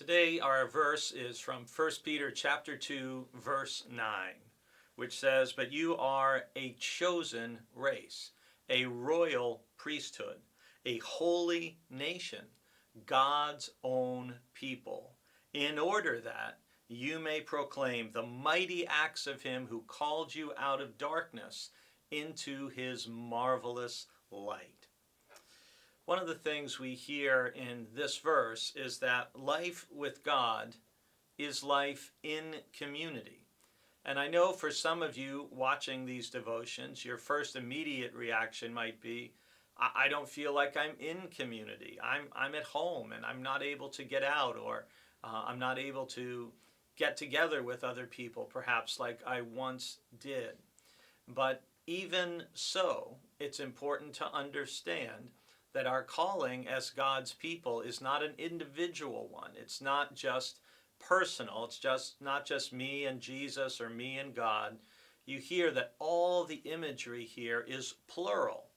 Today our verse is from 1 Peter chapter 2 verse 9, which says, "But you are a chosen race, a royal priesthood, a holy nation, God's own people, in order that you may proclaim the mighty acts of him who called you out of darkness into his marvelous light." One of the things we hear in this verse is that life with God is life in community. And I know for some of you watching these devotions, your first immediate reaction might be, I don't feel like I'm in community. I'm at home and I'm not able to get out, or I'm not able to get together with other people, perhaps like I once did. But even so, it's important to understand that our calling as God's people is not an individual one. It's not just personal. It's just not just me and Jesus or me and God. You hear that all the imagery here is plural.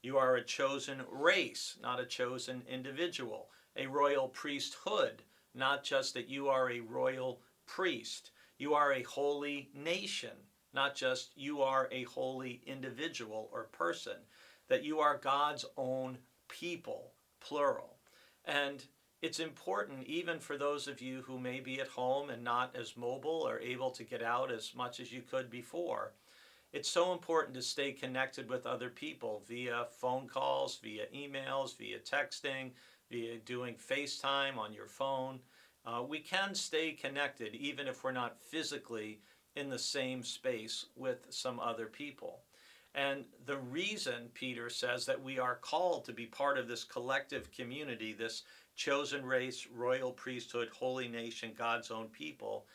You are a chosen race, not a chosen individual. A royal priesthood, not just that you are a royal priest. You are a holy nation, not just you are a holy individual or person. That you are God's own people, plural. And it's important even for those of you who may be at home and not as mobile or able to get out as much as you could before. It's so important to stay connected with other people via phone calls, via emails, via texting, via doing FaceTime on your phone. We can stay connected even if we're not physically in the same space with some other people. And the reason Peter says that we are called to be part of this collective community, this chosen race, royal priesthood, holy nation, God's own people,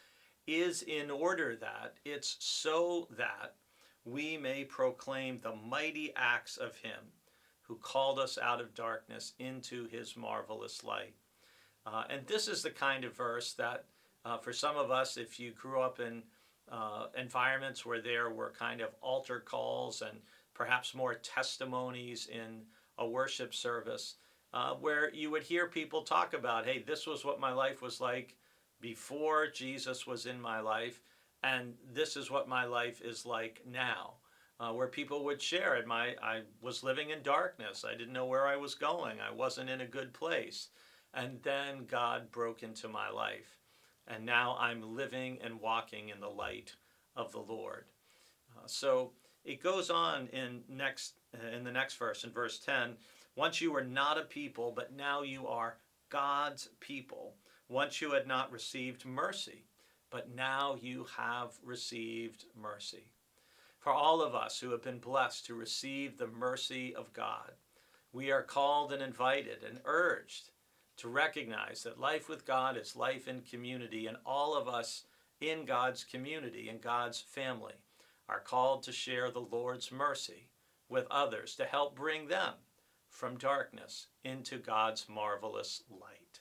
is in order that it's so that we may proclaim the mighty acts of him who called us out of darkness into his marvelous light. And this is the kind of verse that for some of us, if you grew up in environments where there were kind of altar calls and perhaps more testimonies in a worship service, where you would hear people talk about, hey, this was what my life was like before Jesus was in my life, and this is what my life is like now. Where people would share it. I was living in darkness. I didn't know where I was going. I wasn't in a good place. And then God broke into my life. And now I'm living and walking in the light of the Lord. So it goes on in the next verse, in verse 10. Once you were not a people, but now you are God's people. Once you had not received mercy, but now you have received mercy. For all of us who have been blessed to receive the mercy of God, we are called and invited and urged to recognize that life with God is life in community, and all of us in God's community, in God's family, are called to share the Lord's mercy with others to help bring them from darkness into God's marvelous light.